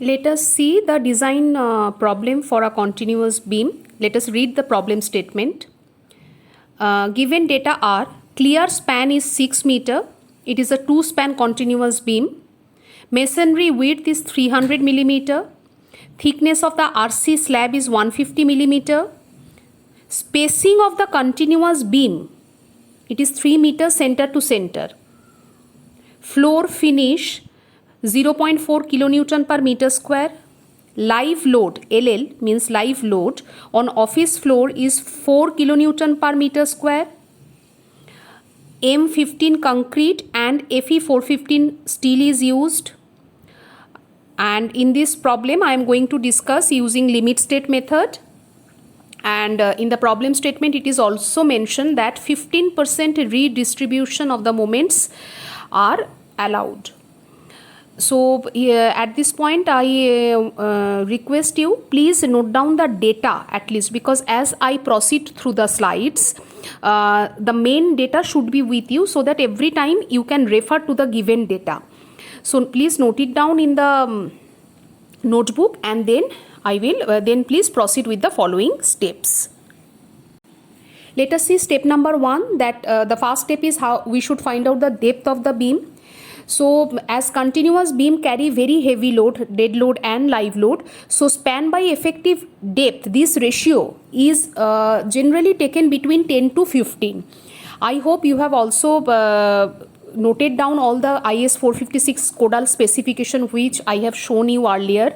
Let us see the design problem for a continuous beam. Let us read the problem statement. Given data are, clear span is 6 meter. It is a 2-span continuous beam. Masonry width is 300 millimeter. Thickness of the RC slab is 150 millimeter. Spacing of the continuous beam, it is 3 meters center to center. Floor finish 0.4 kilonewton per meter square. Live load, LL means live load, on office floor is 4 kilonewton per meter square. M15 concrete and Fe415 steel is used. And in this problem I am going to discuss using limit state method. And in the problem statement it is also mentioned that 15% redistribution of the moments are allowed. So at this point I request you, please note down the data at least, because as I proceed through the slides the main data should be with you, so that every time you can refer to the given data. So please note it down in the notebook, and then I will then please proceed with the following steps. Let us see step number 1, that the first step is how we should find out the depth of the beam. So as continuous beam carry very heavy load, dead load and live load, so span by effective depth, this ratio is generally taken between 10 to 15. I hope you have also noted down all the IS 456 Codal specification which I have shown you earlier.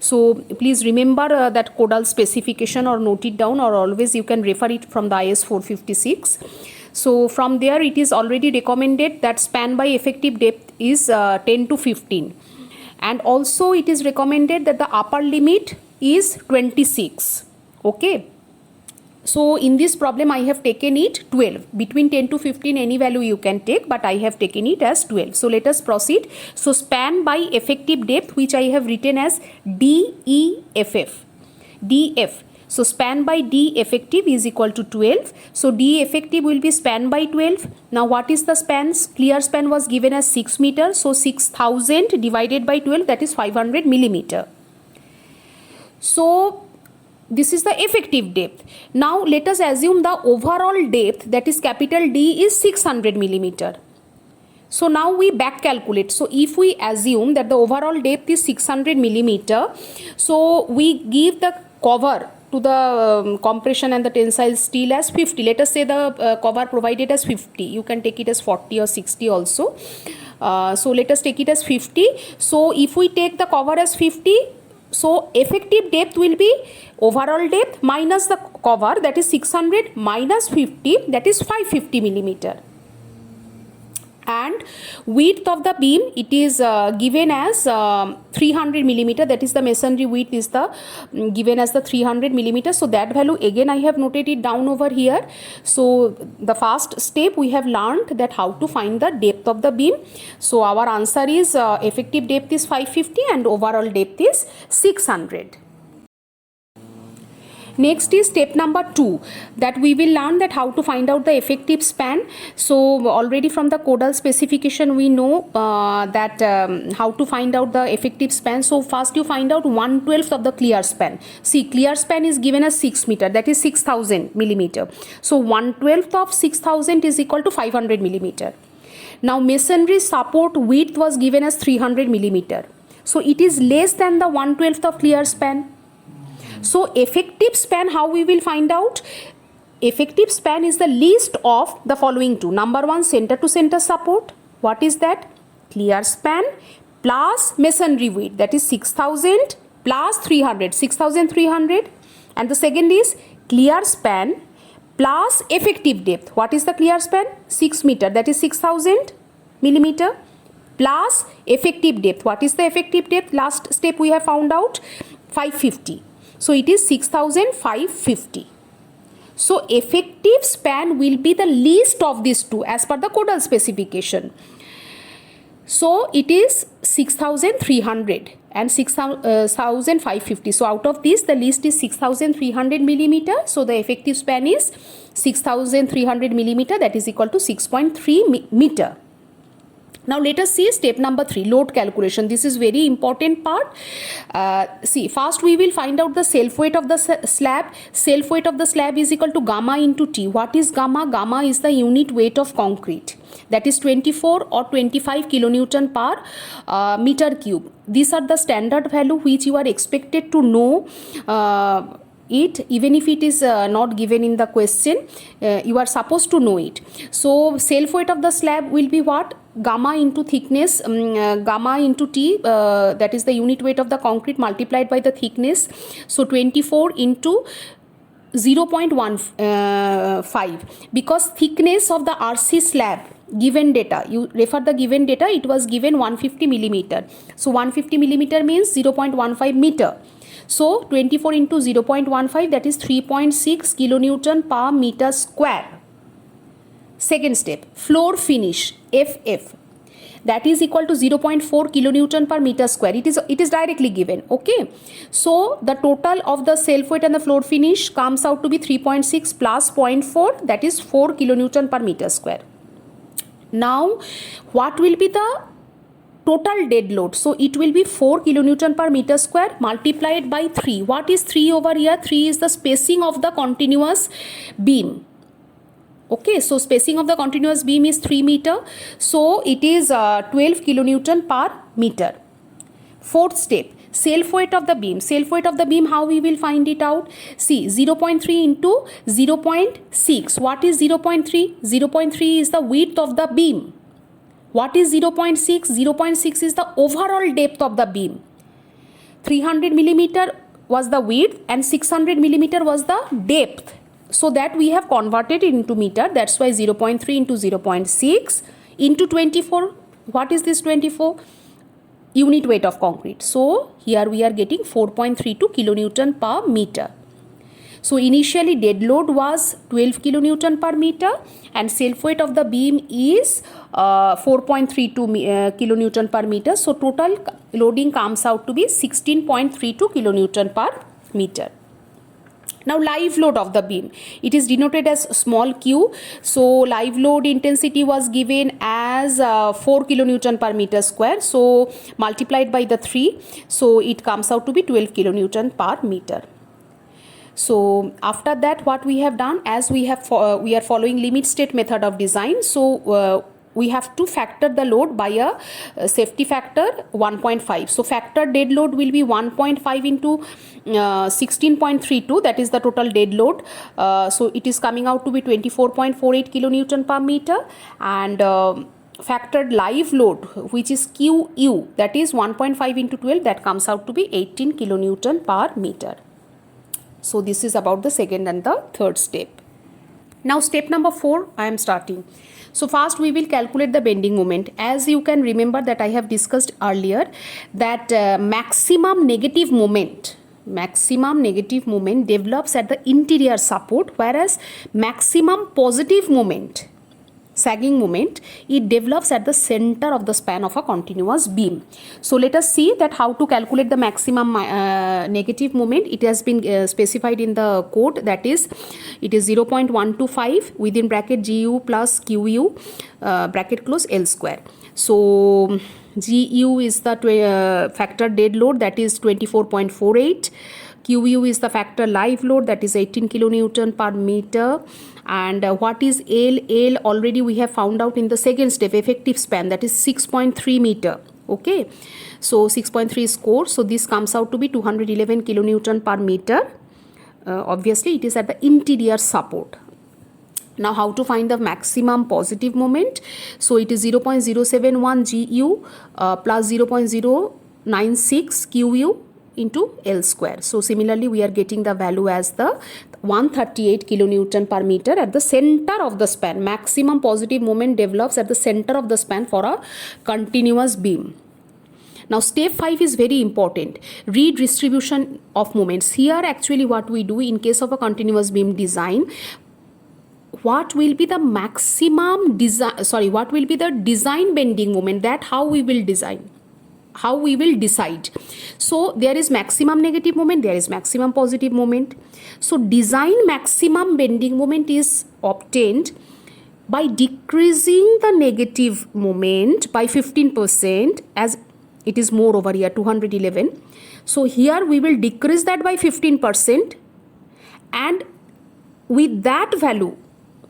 So please remember that Codal specification, or note it down, or always you can refer it from the IS 456. So from there it is already recommended that span by effective depth is 10 to 15. And also it is recommended that the upper limit is 26. Okay. So in this problem I have taken it 12. Between 10 to 15 any value you can take, but I have taken it as 12. So let us proceed. So span by effective depth, which I have written as DEFF. DF. So span by D effective is equal to 12. So D effective will be span by 12. Now what is the spans? Clear span was given as 6 meters. So 6000 divided by 12, that is 500 millimeter. So this is the effective depth. Now let us assume the overall depth, that is capital D, is 600 millimeter. So now we back calculate. So if we assume that the overall depth is 600 millimeter, so we give the cover to the compression and the tensile steel as 50. Let us say the cover provided as 50. You can take it as 40 or 60 also. So let us take it as 50. So if we take the cover as 50, so effective depth will be overall depth minus the cover, that is 600, minus 50, that is 550 millimeter. And width of the beam, it is given as 300 millimeter, that is the masonry width is the given as the 300 millimeter. So that value again I have noted it down over here. So the first step we have learned that how to find the depth of the beam. So our answer is effective depth is 550 and overall depth is 600. Next is step number 2, that we will learn that how to find out the effective span. So already from the Codal specification we know that how to find out the effective span. So first you find out 1/12 of the clear span. See, clear span is given as 6 meter, that is 6000 millimeter. So 1/12 of 6000 is equal to 500 millimeter. Now masonry support width was given as 300 millimeter. So it is less than the 1/12 of clear span. So effective span, how we will find out? Effective span is the least of the following two. Number 1, center to center support. What is that? Clear span plus masonry width, that is 6000 plus 300, 6300. And the second is clear span plus effective depth. What is the clear span? 6 meter, that is 6000 millimeter, plus effective depth. What is the effective depth? Last step we have found out, 550. So it is 6550. So effective span will be the least of these two as per the Codal specification. So it is 6300 and 6550. So out of this the least is 6300 millimeter. So the effective span is 6300 millimeter, that is equal to 6.3 meter. Now let us see step number 3, load calculation. This is very important part. See, first we will find out the self weight of the slab. Self weight of the slab is equal to gamma into T. What is gamma? Gamma is the unit weight of concrete. That is 24 or 25 kilonewton per meter cube. These are the standard value which you are expected to know. It, even if it is not given in the question, you are supposed to know it. So self weight of the slab will be what? Gamma into thickness, gamma into T, that is the unit weight of the concrete multiplied by the thickness. So 24 into 0.15, because thickness of the RC slab, given data, you refer the given data, it was given 150 millimeter. So 150 millimeter means 0.15 meter. So 24 into 0.15, that is 3.6 kilonewton per meter square. Second step, floor finish, FF, that is equal to 0.4 kilonewton per meter square. It is directly given. Okay, so the total of the self weight and the floor finish comes out to be 3.6 plus 0.4, that is 4 kilonewton per meter square. Now what will be the total dead load? So it will be 4 kilonewton per meter square multiplied by 3. What is 3 over here? 3 is the spacing of the continuous beam. Okay, so spacing of the continuous beam is 3 meter. So it is 12 kilonewton per meter. Fourth step, self weight of the beam. Self weight of the beam, how we will find it out? See, 0.3 into 0.6. What is 0.3? 0.3 is the width of the beam. What is 0.6? 0.6 is the overall depth of the beam. 300 millimeter was the width and 600 millimeter was the depth. So that we have converted it into meter. That's why 0.3 into 0.6 into 24. What is this 24? Unit weight of concrete. So here we are getting 4.32 kilonewton per meter. So initially dead load was 12 kilonewton per meter and self weight of the beam is 4.32 kilonewton per meter. So total loading comes out to be 16.32 kilonewton per meter. Now live load of the beam, it is denoted as small q. So live load intensity was given as 4 kilonewton per meter square. So multiplied by the 3, so it comes out to be 12 kilonewton per meter. So after that what we have done, as we are following limit state method of design, so we have to factor the load by a safety factor 1.5. So factor dead load will be 1.5 into 16.32, that is the total dead load. So it is coming out to be 24.48 kilonewton per meter, and factored live load, which is QU, that is 1.5 into 12, that comes out to be 18 kilonewton per meter. So this is about the second and the third step. Now step number 4, I am starting. So first we will calculate the bending moment. As you can remember that I have discussed earlier that maximum negative moment develops at the interior support, whereas maximum positive moment, sagging moment, it develops at the center of the span of a continuous beam. So let us see that how to calculate the maximum negative moment. It has been specified in the code, that is it is 0.125 within bracket GU plus QU bracket close L square. So GU is the factor dead load, that is 24.48. QU is the factor live load, that is 18 kilonewton per meter. And what is L? L already we have found out in the second step, effective span, that is 6.3 meter. Okay, so 6.3 score. So this comes out to be 211 kilonewton per meter. Obviously it is at the interior support. Now how to find the maximum positive moment? So it is 0.071 GU plus 0.096 QU into L square. So similarly we are getting the value as the 138 kilonewton per meter at the center of the span. Maximum positive moment develops at the center of the span for a continuous beam. Now step 5 is very important, redistribution of moments. Here actually what we do in case of a continuous beam design, what will be the maximum what will be the design bending moment, that how we will design, how we will decide. So there is maximum negative moment, there is maximum positive moment. So design maximum bending moment is obtained by decreasing the negative moment by 15%, as it is more over here 211. So here we will decrease that by 15%, and with that value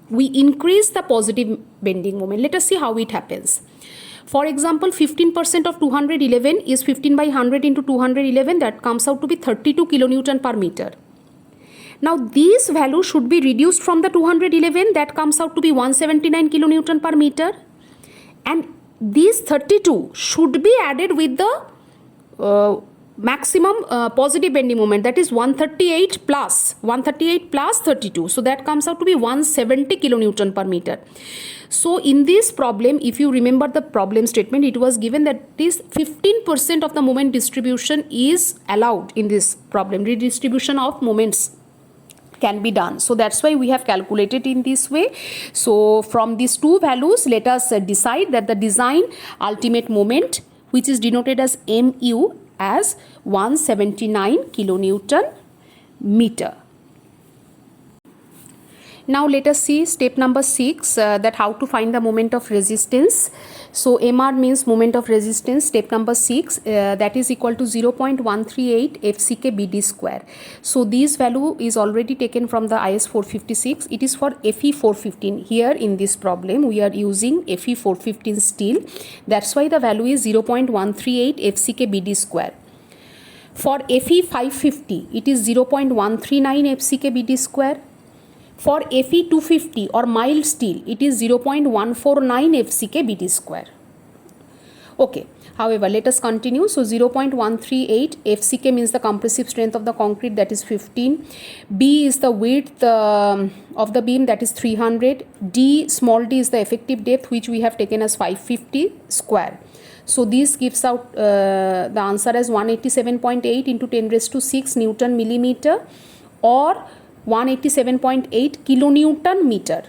we increase the positive bending moment. Let us see how it happens. For example, 15% of 211 is 15 by 100 into 211, that comes out to be 32 kilonewton per meter. Now this value should be reduced from the 211, that comes out to be 179 kilonewton per meter, and these 32 should be added with the maximum positive bending moment, that is 138 plus 32, so that comes out to be 170 kilonewton per meter. So in this problem, if you remember the problem statement, it was given that this 15% of the moment distribution is allowed in this problem. Redistribution of moments can be done, so that's why we have calculated in this way. So from these two values, let us decide that the design ultimate moment, which is denoted as mu, as 179 kilonewton meter. Now let us see step number 6, that how to find the moment of resistance. So MR means moment of resistance. Step number 6, that is equal to 0.138 FCK BD square. So this value is already taken from the IS 456. It is for Fe 415. Here in this problem we are using Fe 415 steel. That's why the value is 0.138 FCK BD square. For Fe 550 it is 0.139 FCK BD square. For Fe 250 or mild steel, it is 0.149 FCK BD square. Okay, however, let us continue. So 0.138 FCK means the compressive strength of the concrete, that is 15. B is the width of the beam, that is 300. D, small d, is the effective depth, which we have taken as 550 square. So this gives out the answer as 187.8 into 10 raised to 6 Newton millimeter, or 187.8 kilonewton meter.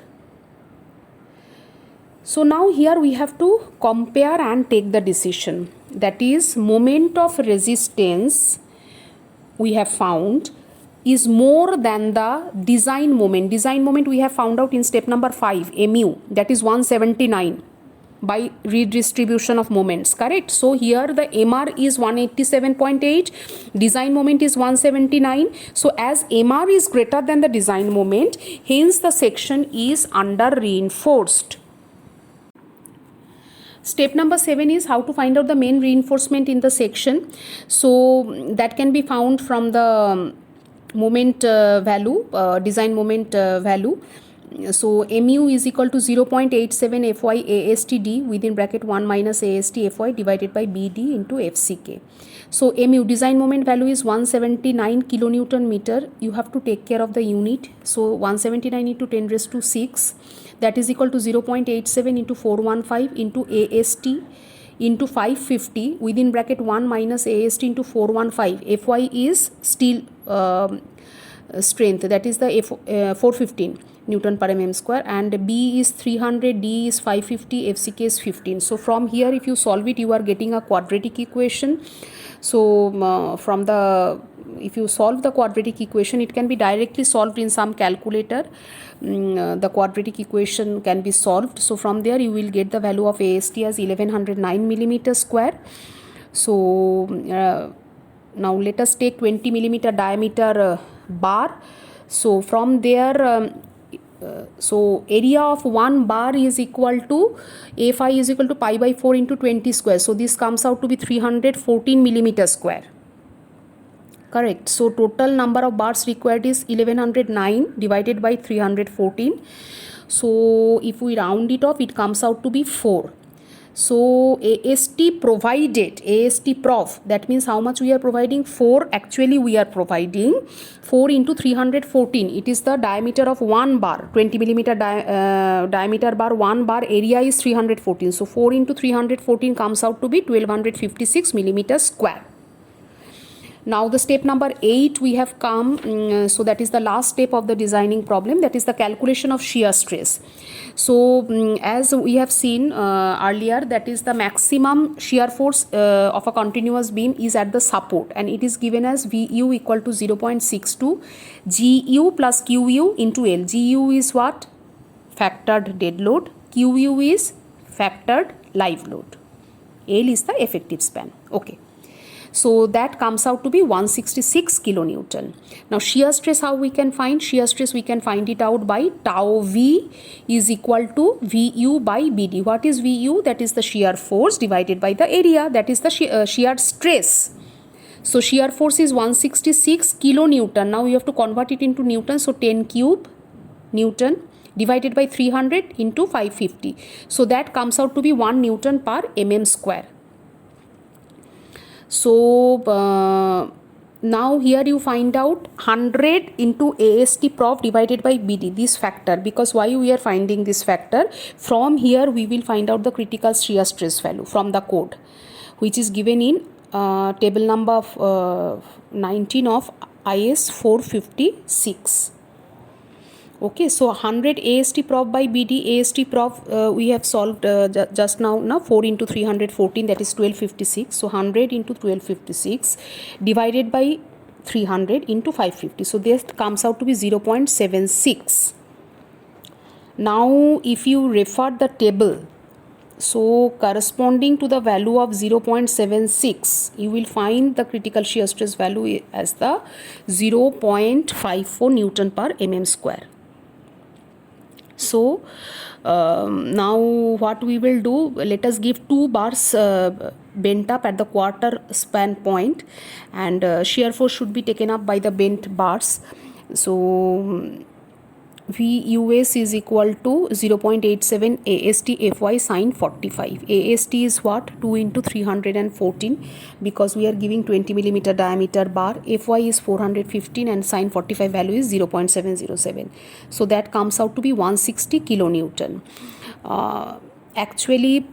So now here we have to compare and take the decision. That is, moment of resistance we have found is more than the design moment. Design moment we have found out in step number 5, mu, that is 179 by redistribution of moments, correct? So here the MR is 187.8, design moment is 179. So as MR is greater than the design moment, hence the section is under reinforced. Step number 7 is how to find out the main reinforcement in the section. So that can be found from the moment value, design moment value. So mu is equal to 0.87 Fy ASTD within bracket 1 minus AST Fy divided by BD into FCK. So mu, design moment value, is 179 kilonewton meter. You have to take care of the unit. So 179 into 10 raised to 6, that is equal to 0.87 into 415 into AST into 550 within bracket 1 minus AST into 415. Fy is steel strength, that is the 415 Newton per mm square, and B is 300, D is 550, FCK is 15. So from here, if you solve it, you are getting a quadratic equation. So if you solve the quadratic equation, it can be directly solved in some calculator. The quadratic equation can be solved. So from there you will get the value of AST as 1109 millimeter square. So now let us take 20 millimeter diameter bar. So from there so area of one bar is equal to Fi is equal to pi by 4 into 20 square. So this comes out to be 314 millimeter square, correct? So total number of bars required is 1109 divided by 314. So if we round it off, it comes out to be 4. So AST provided, AST prof, that means how much we are providing? 4. Actually we are providing 4 into 314. It is the diameter of one bar, 20 millimeter diameter bar, one bar, area is 314. So 4 into 314 comes out to be 1256 millimeters square. Now the step number 8 we have come, so that is the last step of the designing problem, that is the calculation of shear stress. So as we have seen earlier, that is the maximum shear force of a continuous beam is at the support, and it is given as Vu equal to 0.62 Gu plus Qu into L. Gu is what? factored dead load, QU is factored live load, L is the effective span. Okay. So that comes out to be 166 kilonewton. Now shear stress, how we can find? Shear stress we can find it out by tau V is equal to VU by BD. What is VU? That is the shear force divided by the area, that is the shear stress. So shear force is 166 kilonewton. Now you have to convert it into Newton. So 10 cube Newton divided by 300 into 550. So that comes out to be 1 Newton per mm square. So now here you find out 100 into AST prof divided by BD, this factor, because why we are finding this factor? From here we will find out the critical shear stress value from the code, which is given in table number 19 of IS 456. Okay, so 100 AST prof by BD, AST prof we have solved just now 4 into 314, that is 1256. So 100 into 1256 divided by 300 into 550. So this comes out to be 0.76. Now if you refer the table, so corresponding to the value of 0.76, you will find the critical shear stress value as the 0.54 Newton per mm square. So now what we will do, let us give 2 bars bent up at the quarter span point, and shear force should be taken up by the bent bars. So VUS is equal to 0.87 AST FY sine 45. AST is what? 2 into 314, because we are giving 20 millimeter diameter bar. FY is 415 and sine 45 value is 0.707. So that comes out to be 160 kilonewton. Actually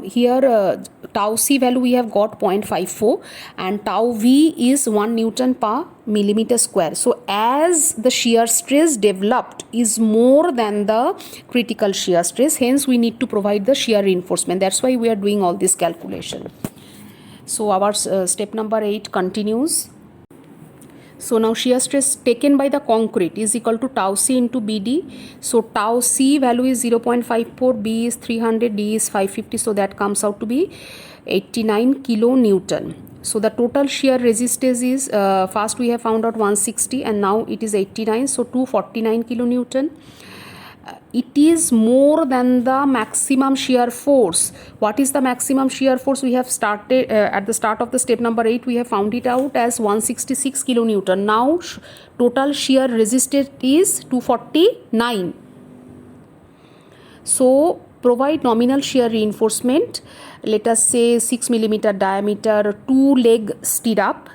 here tau C value we have got 0.54 and tau V is 1 Newton per millimeter square. So as the shear stress developed is more than the critical shear stress, hence we need to provide the shear reinforcement. That's why we are doing all this calculation. So our step number 8 continues. So now shear stress taken by the concrete is equal to tau C into BD. So tau C value is 0.54, B is 300, D is 550. So that comes out to be 89 kilonewton. So the total shear resistance is, first we have found out 160 and now it is 89. So 249 kilonewton. It is more than the maximum shear force. What is the maximum shear force? We have started at the start of the step number 8, we have found it out as 166 kilonewton. Now total shear resistance is 249. So provide nominal shear reinforcement. Let us say 6 millimeter diameter, 2 leg stirrup.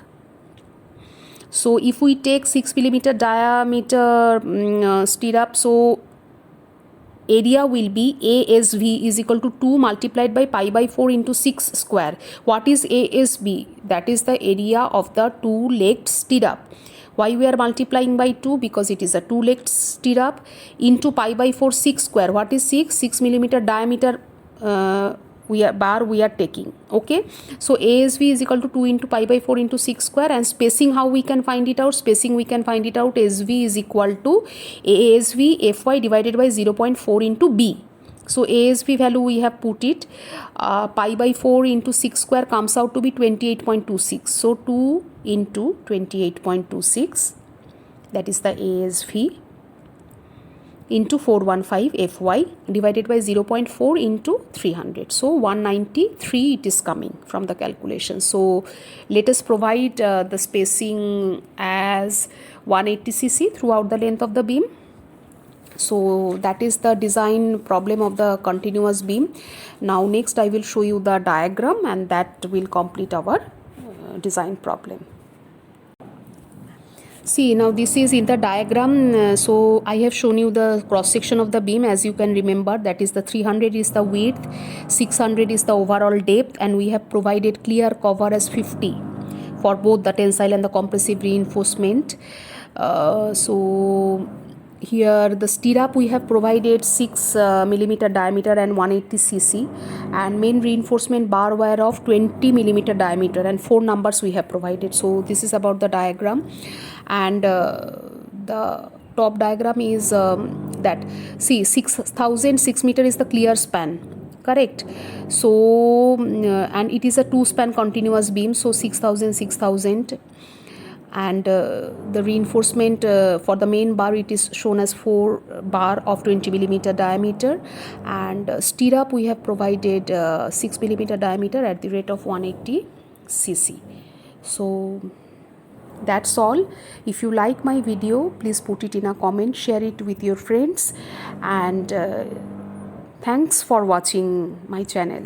So if we take 6 millimeter diameter stirrup, so area will be ASV is equal to 2 multiplied by pi by 4 into 6 square. What is ASB? That is the area of the 2-legged stirrup. Why we are multiplying by 2? Because it is a 2-legged stirrup into pi by 4 6 square. What is 6? 6 millimeter diameter we are taking. Okay, so ASV is equal to 2 into pi by 4 into 6 square, and spacing, how we can find it out? Spacing we can find it out, SV is equal to ASV FY divided by 0.4 into B. So ASV value we have put it, pi by 4 into 6 square comes out to be 28.26. So 2 into 28.26, that is the ASV, into 415 Fy divided by 0.4 into 300. So 193 it is coming from the calculation. So let us provide the spacing as 180 cc throughout the length of the beam. So that is the design problem of the continuous beam. Now next I will show you the diagram, and that will complete our design problem. See, now this is in the diagram. So I have shown you the cross section of the beam. As you can remember, that is the 300 is the width, 600 is the overall depth, and we have provided clear cover as 50 for both the tensile and the compressive reinforcement. So here the stirrup we have provided 6 millimeter diameter and 180 cc, and main reinforcement bar wire of 20 millimeter diameter, and 4 numbers we have provided. So this is about the diagram, and the top diagram is that, see, 6,000 6 meter is the clear span, correct? So and it is a two span continuous beam, so 6,000 6,000. And the reinforcement for the main bar, it is shown as 4 bar of 20 millimeter diameter, and stirrup we have provided 6 millimeter diameter at the rate of 180 cc. So that's all. If you like my video, please put it in a comment, share it with your friends, and thanks for watching my channel.